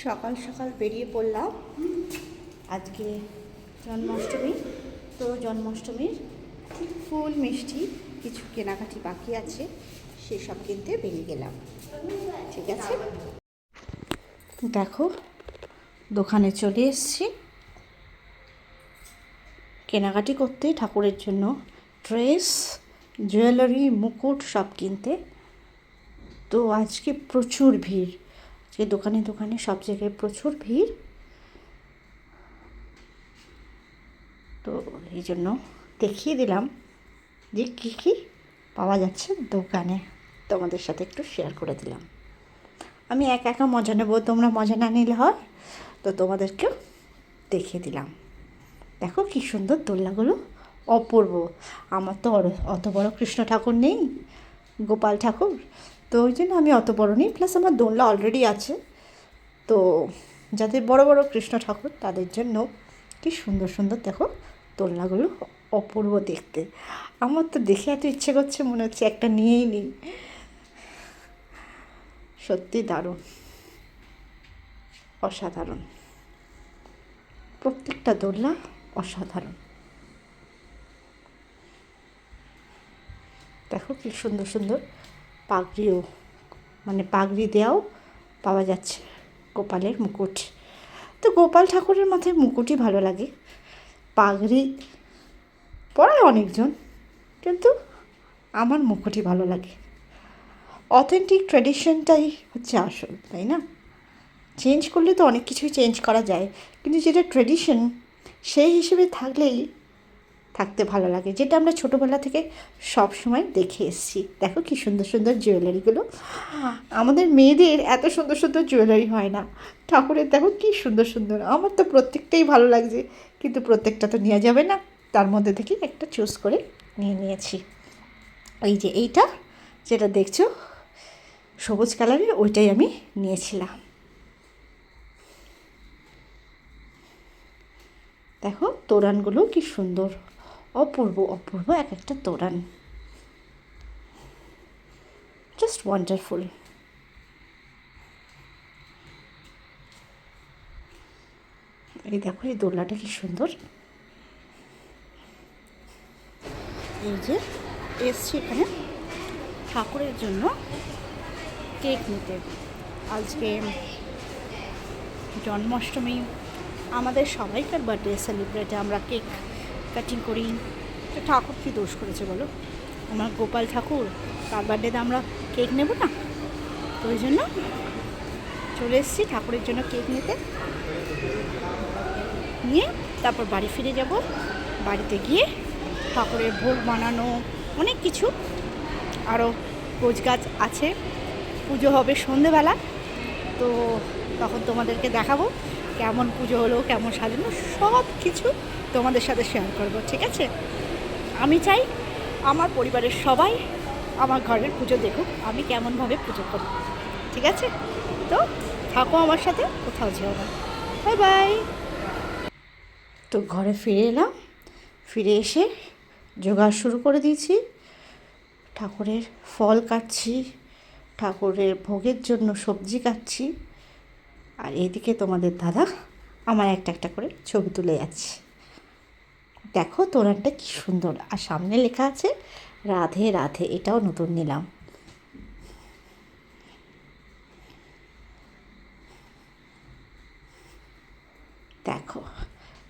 সকাল সকাল বেরিয়ে পড়লাম। আজকে জন্মাষ্টমী, তো জন্মাষ্টমীর ফুল মিষ্টি কিছু কেনাকাটি বাকি আছে, সেসব কিনতে বেরিয়ে গেলাম। ঠিক আছে, দেখো দোকানে চলে এসেছি কেনাকাটি করতে, ঠাকুরের জন্য ড্রেস, জুয়েলারি, মুকুট সব কিনতে। তো আজকে প্রচুর ভিড়, আজকে দোকানে দোকানে সব জায়গায় প্রচুর ভিড়। তো এই জন্য দেখিয়ে দিলাম যে কী কী পাওয়া যাচ্ছে দোকানে, তোমাদের সাথে একটু শেয়ার করে দিলাম। আমি একা একা মজা নেবো, তোমরা মজা না নিলে হয়, তো তোমাদেরকেও দেখিয়ে দিলাম। দেখো কী সুন্দর দোলনাগুলো, অপূর্ব। আমার তো অত বড় কৃষ্ণ ঠাকুর নেই, গোপাল ঠাকুর, তো ওই জন্য আমি অত বড় নেই, প্লাস আমার দোলনা অলরেডি আছে। তো যাদের বড় বড় কৃষ্ণ ঠাকুর তাদের জন্য কি সুন্দর সুন্দর দেখো দোলনাগুলো, অপূর্ব দেখতে। আমার তো দেখে এত ইচ্ছে করছে, মনে হচ্ছে একটা নিয়েই নিই। সত্যি দারুণ, অসাধারণ, প্রত্যেকটা দোলনা অসাধারণ। দেখো কি সুন্দর সুন্দর পাগড়িও, মানে পাগড়ি দেওয়াও পাওয়া যাচ্ছে, গোপালের মুকুট। তো গোপাল ঠাকুরের মাথায় মুকুটই ভালো লাগে, পাগড়ি পরায় অনেকজন, কিন্তু আমার মুকুটই ভালো লাগে। অথেন্টিক ট্র্যাডিশনটাই হচ্ছে আসল, তাই না? চেঞ্জ করলে তো অনেক কিছুই চেঞ্জ করা যায়, কিন্তু যেটা ট্র্যাডিশন সেই হিসেবে থাকলেই থাকতে ভালো লাগে, যেটা আমরা ছোটোবেলা থেকে সব সময় দেখে এসেছি। দেখো কী সুন্দর সুন্দর জুয়েলারিগুলো, আমাদের মেয়েদের এত সুন্দর সুন্দর জুয়েলারি হয় না। ঠাকুরের দেখো কী সুন্দর সুন্দর, আমার তো প্রত্যেকটাই ভালো লাগছে, কিন্তু প্রত্যেকটা তো নেওয়া যাবে না, তার মধ্যে থেকে একটা চুজ করে নিয়েছি। এই যে এইটা যেটা দেখছো সবুজ কালারের, ওইটাই আমি নিয়েছিলাম। দেখো তোরণগুলো কি সুন্দর, অপূর্ব অপূর্ব এক একটা তোরণ, জাস্ট ওয়ান্ডারফুল। এই দেখো এই দোলনাটা কি সুন্দর। এই যে এসছি এখানে ঠাকুরের জন্য কেক নিতে। আজকে জন্মাষ্টমী, আমাদের সবাইকার বার্থডে সেলিব্রেটে আমরা কেক কাটিং করি। তো ঠাকুর কী দোষ করেছে বলো, আমার গোপাল ঠাকুর, তার বার্থডেতে আমরা কেক নেব না? তো ওই জন্য চলে এসেছি ঠাকুরের জন্য কেক নিতে, নিয়ে তারপর বাড়ি ফিরে যাব। বাড়িতে গিয়ে ঠাকুরের ভোগ বানানো, অনেক কিছু আরও গোছগাছ আছে, পুজো হবে সন্ধেবেলা। তো তখন তোমাদেরকে দেখাবো কেমন পুজো হলো, কেমন সাজানো, সব কিছু তোমাদের সাথে শেয়ার করব। ঠিক আছে? আমি চাই আমার পরিবারের সবাই আমার ঘরের পুজো দেখুক, আমি কেমনভাবে পুজো করি। ঠিক আছে? তো থাকো আমার সাথে, কোথাও যেও না। Bye bye. তো ঘরে ফিরে এলাম, ফিরে এসে জোগাড় শুরু করে দিয়েছি। ঠাকুরের ফল কাটছি, ঠাকুরের ভোগের জন্য সবজি কাটছি, আর এদিকে তোমাদের দাদা আমার একটা একটা করে ছবি তুলে যাচ্ছে। দেখো তোরণটা কি সুন্দর, আর সামনে লেখা আছে রাধে রাধে, এটাও নতুন নিলাম। দেখো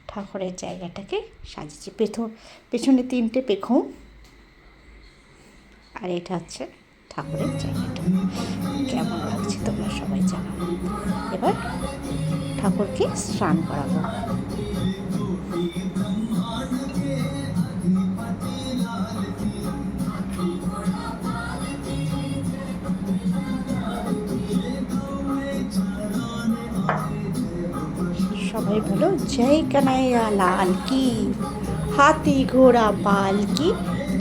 ঠাকুরের জায়গাটাকে সাজিয়েছি, পেছনে 3টে পেখম, আর এটা হচ্ছে ঠাকুরের জায়গাটা। কেমন লাগছে তোমরা সবাই জানো। এবার ঠাকুরকে স্নান করাবো। সবাই বলো জয় কানাইয়া লাল কি, হাতি ঘোড়া পাল কি,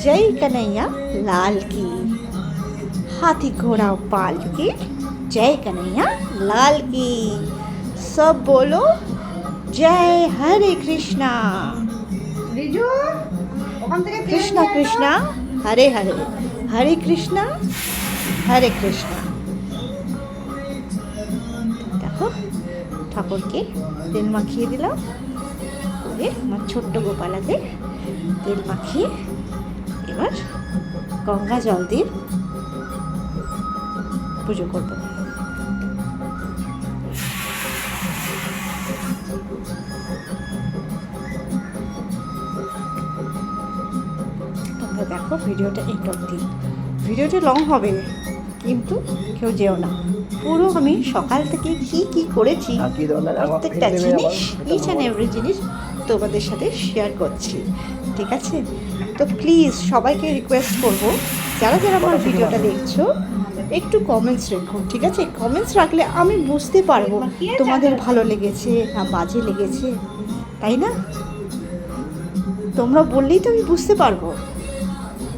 জয় কানাইয়া লাল কি, हाथी घोड़ा पाल की, जय कन्हैया लाल की। सब बोलो जय हरे कृष्णा, कृष्णा कृष्णा हरे हरे, हरे कृष्णा हरे कृष्णा। देखो ঠাকুরকে তেল মাখিয়ে দিলাম, করে আমার ছোট্ট গোপালাকে তেল মাখিয়ে এবার গঙ্গা জল দিয়ে পুজো করবো। তোমরা দেখো ভিডিওটা এই অবধি। ভিডিওটা লং হবে কিন্তু কেউ যেও না, পুরো আমি সকাল থেকে কি করেছি প্রত্যেকটা জিনিস, ইচ অ্যান্ড এভরি জিনিস তোমাদের সাথে শেয়ার করছি, ঠিক আছে? তো প্লিজ সবাইকে রিকোয়েস্ট করব, যারা যারা আমার ভিডিওটা দেখছো একটু কমেন্টস রেখো, ঠিক আছে? কমেন্টস রাখলে আমি বুঝতে পারবো তোমাদের ভালো লেগেছে না বাজে লেগেছে, তাই না? তোমরা বললেই তো আমি বুঝতে পারবো,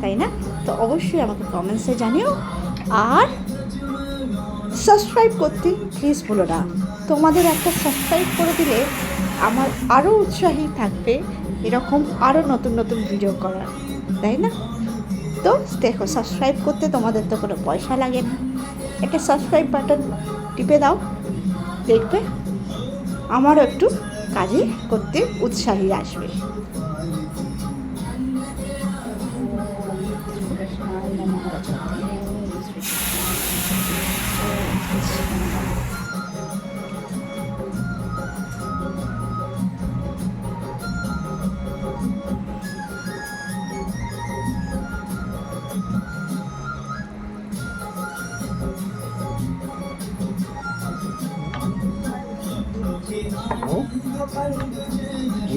তাই না? তো অবশ্যই আমাকে কমেন্টসে জানিও, আর সাবস্ক্রাইব করতে প্লিজ ভুলো না। তোমাদের একটা সাবস্ক্রাইব করে দিলে আমার আরও উৎসাহী থাকবে এরকম আরও নতুন নতুন ভিডিও করার, তাই না? তো দেখো, সাবস্ক্রাইব করতে তোমাদের তো কোনো পয়সা লাগে না, একটা সাবস্ক্রাইব বাটন টিপে দাও, দেখবে আমারও একটু কাজে করতে উৎসাহী আসবে।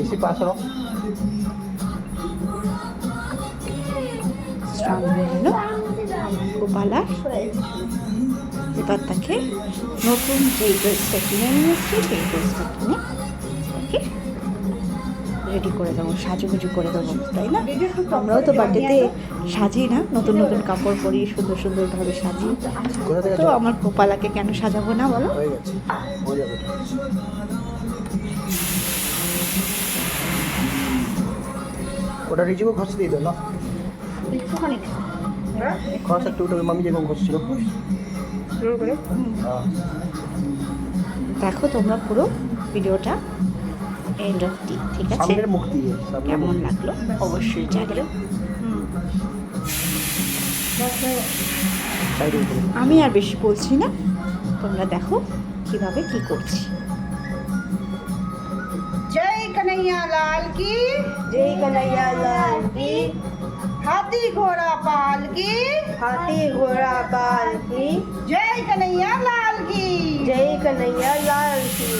Isi pasok. স্ট্রং হয়ে গেল গোপালা। এবার তাকে নতুন যে ড্রেসটা কিনে নিয়ে এসছি সেই ড্রেসটা কিনে ওকে রেডি করে দেবো, সাজুগুজু করে দেবো, তাই না? আমরাও তো বার্থডেতে সাজি না, নতুন নতুন কাপড় পরি, সুন্দর সুন্দরভাবে সাজি। তো আমার গোপালাকে কেন সাজাবো না বলো? ওটা রিজুকে ঘষ দিয়ে দাও না, একটুখানি ঘষ একটু, ওটা মামি যেরকম ঘষছিল। দেখো তোমরা পুরো ভিডিওটা এন্ড অবধি, ঠিক আছে? সামনের মুখ দিয়ে কেমন লাগলো অবশ্যই জানিও। আমি আর বেশি বলছি না, তোমরা দেখো কিভাবে কি করছি। जय कन्हैया लाल की, जय कन्हैया लाल की, हाथी घोड़ा पाल की, हाथी घोड़ा पाल की, जय कन्हैया लाल की। जय कन्हैया लाल की।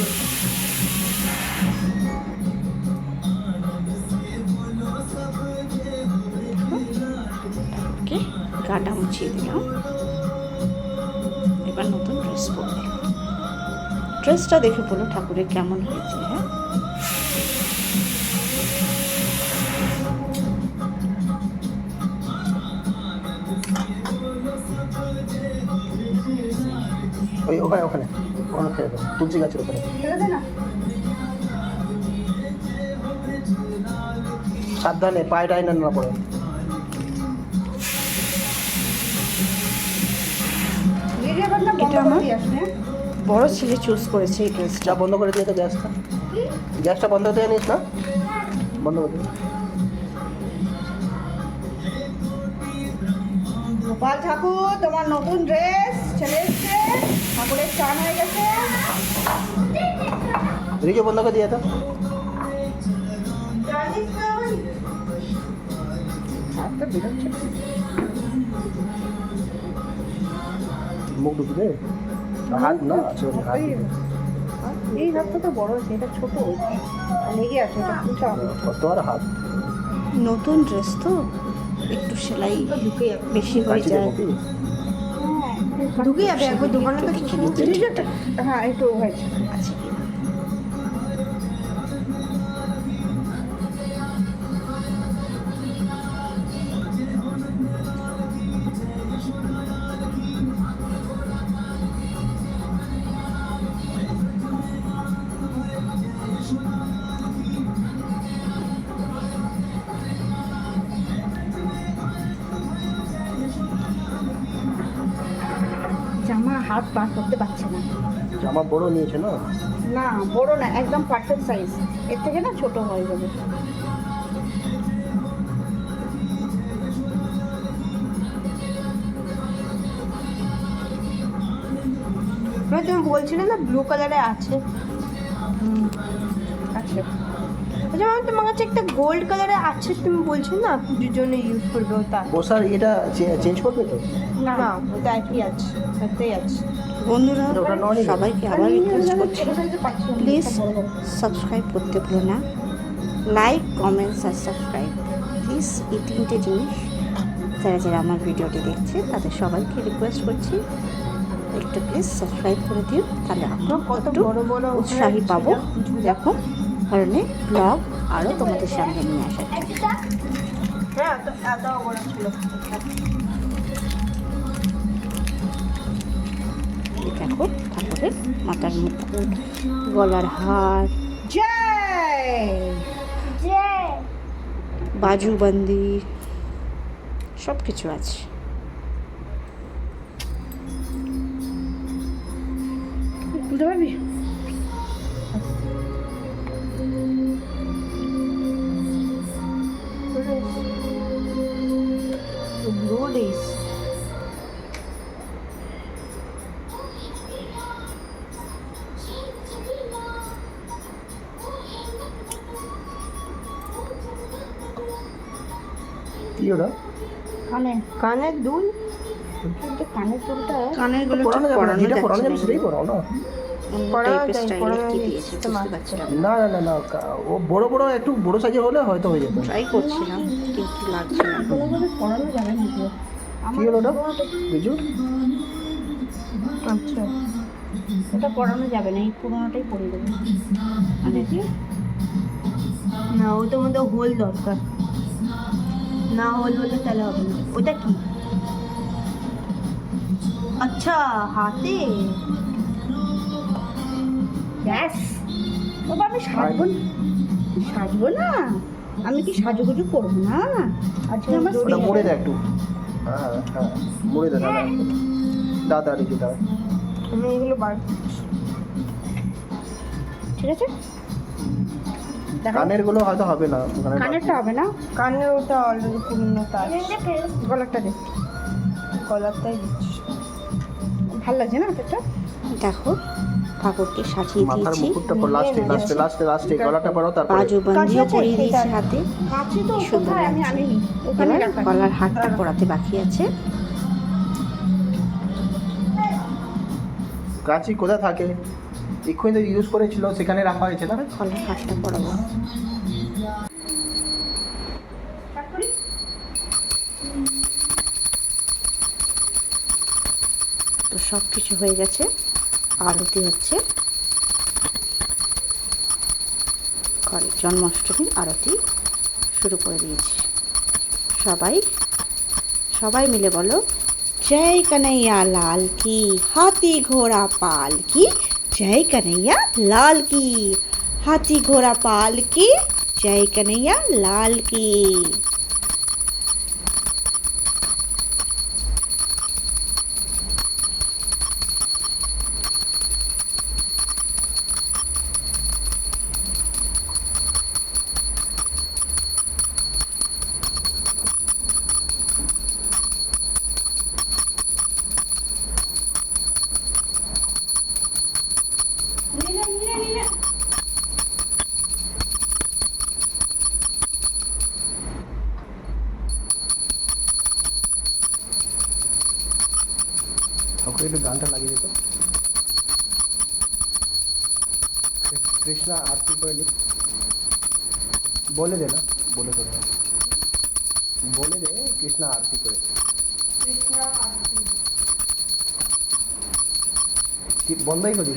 ওকে, গাটা মুছিয়ে দিলাম, এবার নতুন ড্রেস পরবে। ড্রেসটা দেখে বলো ঠাকুরের কেমন হয়েছে। হ্যাঁ, ওই ওখানে ওখানে ওখানে ফেলে দাও, তুলসী গাছের ওখানে ফেলে দে না। সাবধানে, পায়ে টাই না পড়ে। ভিডিও করনা বন্ধ এটা আমার করে দিস না। বড় ছেলে চুজ করেছে এই ড্রেসটা। যা বন্ধ করে দিয়ে তো গ্যাসটা, গ্যাসটা বন্ধ করে নিস না, বন্ধ করে দিয়ে। গোপাল ঠাকুর, তোমার নতুন ড্রেস চলে এসছে, ঠাকুরের চান হয়ে গেছে। রিজু বন্ধ করে দিয়ে তো। জানিস তো হাতটা বেরোচ্ছে। মুখ ঢুকি দে, হাত না আছে ওর হাত। এই হাতটা তো বড় আছে, এটা ছোট লেগে আছে, এটা পুঁচা হবে। কত আর হাত নতুন ড্রেস তো একটু সেলাই বেশি হয়ে কাছে যায়। দেবো কি? ঢুকে যাবে একবার দোকানে তো দেখে নিতে। হ্যাঁ একটু হয়েছে। আছে কি না? জামা হাত বার করতে পারছে না, জামা বড় নিয়েছে না? না বড় না, একদম পারফেক্ট সাইজ। এর থেকে না ছোট হয়ে যাবে। তুমি বলছিলে না ব্লু কালারে আছে। আচ্ছা আচ্ছা ম্যাম, তোমার কাছে একটা গোল্ড কালারে আছে, তুমি বলছো না পুজোর জন্য ইউজ করবে ওটা। বসার এটা চেঞ্জ করবে তো? না না। ওটা একই আছে, একটাই আছে। বন্ধুরা ওটা নয় নি? সবাইকে আবার রিকোয়েস্ট করছি, প্লিজ সাবস্ক্রাইব করতে ভুলো না। লাইক, কমেন্টস আর সাবস্ক্রাইব প্লিজ, এই তিনটে জিনিস যারা যারা আমার ভিডিওটি দেখছে তাদের সবাইকে রিকোয়েস্ট করছি, একটু প্লিজ সাবস্ক্রাইব করে দিও, তাহলে আমরা কত কত বড় বড় উৎসাহী পাবো এরকম ধরনের ব্লগ আরও তোমাদের সামনে নিয়ে আসার। হ্যাঁ, তো এত বড় ছিল। এই দেখো ঠাকুরের মাথার মুকুট, গলার হার, জয় বাজুবন্দি সব কিছু আছে। বুঝতে পারবি? Blue days. কি ওটা? কানের দুল। কিন্তু কানের দুলটা কানের গুলো পরানো যাবে না, যেটা পরানো যাবে সেটাই পড়ানো পরাও না। কি দিয়েছে বুঝতে পারছি না, না না না না ও বড় বড় একটু বড় সাইজের হলে হয়তো হয়ে যেত। ট্রাই করছিলাম কিন্তু লাগছে না। কোনোভাবে পরানো যাবে না তো। কি হলো ওটা বিজু? আচ্ছা, ওটা পরানো যাবে না, এই পুরোনোটাই পরে দেবে। মানে কি না ওটার মধ্যে হোল দরকার, না হোল হলে তাহলে হবে না। ওটা কি? আচ্ছা, হাতে। ব্যাস বাবা, আমি সাজবো না, আমি কি সাজুগুজু করবো না আজকে আমার ওটা special। মুড়ে দে একটু। হ্যাঁ হ্যাঁ মুড়ে দে দাদা, দাদা রেখে দাও। আমি এগুলো বার। ঠিক আছে দেখো, কানের গুলো হয়তো হবে না, কানেরটা হবে না, কানের ওটা অলরেডি পুরনো কাজ। গলারটা দে। কলারটাই দিচ্ছি। ভালো লাগছে না এটা? দেখো ঠাকুরকে সাজিয়ে মাথার দিয়েছি, মুকুটটা লাস্টে লাস্টে লাস্টে লাস্টে গলাটা পরাও, তারপরে বাজুবন্দিও কাছে পরিয়ে আছে, দিয়েছি এটা। হাতে। কাছে তো সুন্দর কোথায় আমি লাগছে। আনিনি, ওখানে এবার রাখা। গলার হারটা পরাতে বাকি আছে। কাঁচি কোথায় থাকে? এক্ষুনি তো ইউজ করেছিল, সেখানে রাখা হয়েছে না? এবার গলার হারটা পরাবো। তো সব কিছু হয়ে গেছে, আরতি হচ্ছে, ঘরে জন্মাষ্টমীর আরতি শুরু করে দিয়েছি। সবাই মিলে বলো, জয় কन्हैया लाल की, हाथी घोड़ा पाल की, जय कन्हैया लाल की, हाथी घोड़ा पाल की, जय कन्हैया लाल की। ঠাকুর একটু গানটা লাগিয়ে দিত। কৃষ্ণা আরতি করে নি, বলে দে না, বলে করে বলে দে কৃষ্ণা আরতি করে। ঠিক বন্ধই করি।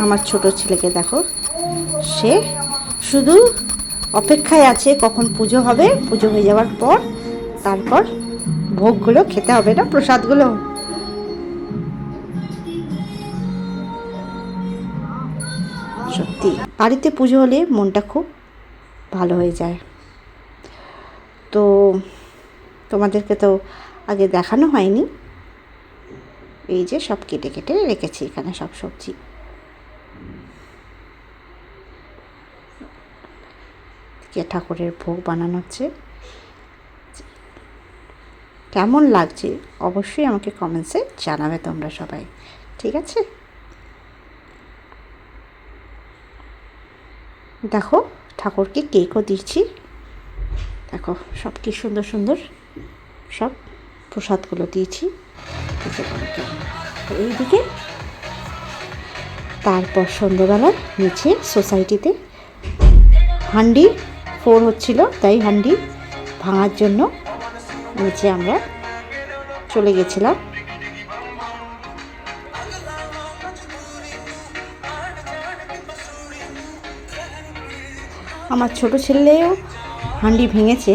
আমার ছোট ছেলেকে দেখো, সে শুধু অপেক্ষায় আছে কখন পুজো হবে, পুজো হয়ে যাওয়ার পর তারপর ভোগগুলো খেতে হবে, না প্রসাদগুলো। সত্যি বাড়িতে পুজো হলে মনটা খুব ভালো হয়ে যায়। তো তোমাদেরকে তো আগে দেখানো হয়নি, এই যে সব কেটে কেটে রেখেছি এখানে সব সবজি। ঠাকুরের ভোগ বানানো হচ্ছে। কেমন লাগছে অবশ্যই আমাকে কমেন্টসে জানাবে তোমরা সবাই, ঠিক আছে? দেখো ঠাকুরকে কেকও দিচ্ছি, দেখো সব কি সুন্দর সুন্দর সব প্রসাদগুলো দিয়েছি এইদিকে। তারপর সন্ধ্যেবেলা নিচে সোসাইটিতে হান্ডি ফোর হচ্ছিল, তাই হান্ডি ভাঙার জন্য নিচে আমরা চলে গেছিলাম। আমার ছোট ছেলেও হান্ডি ভেঙেছে,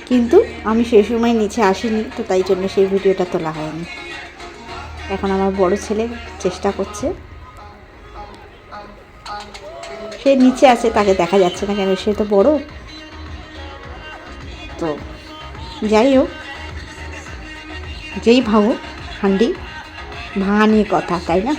কিন্তু আমি সেই সময় নিচে আসিনি, তো তাই জন্য সেই ভিডিওটা তোলা হয়নি। এখন আমার বড় ছেলে চেষ্টা করছে, সে নিচে আছে, তাকে দেখা যাচ্ছে না কেন, সে তো বড়। তো যাই হোক, যেই ভাঙুক হান্ডি ভাঙা নিয়ে কথা, তাই না?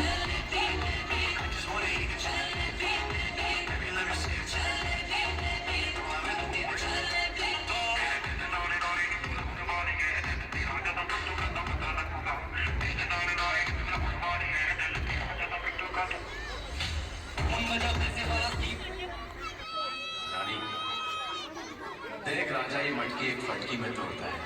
देख राजा ये मटकी एक फटकी में तोड़ता है।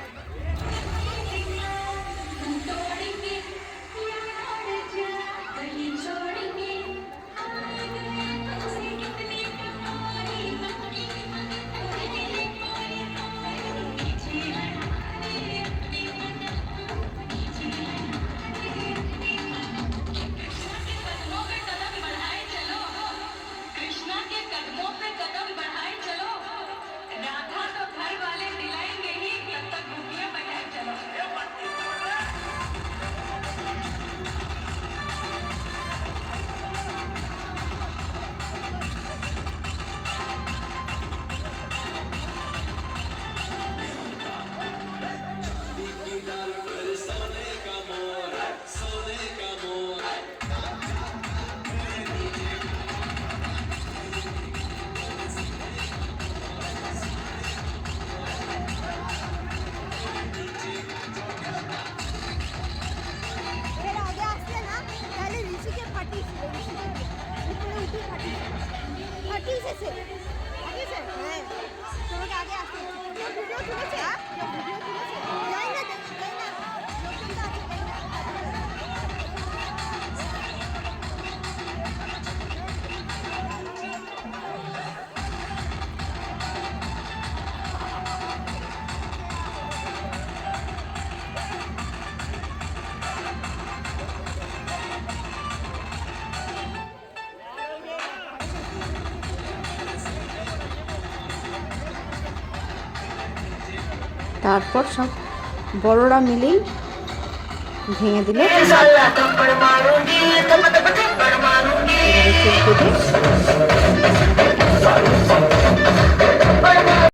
তারপর সব বড়রা মিলেই ভেঙে দিল। এবারে চোখ বেঁধে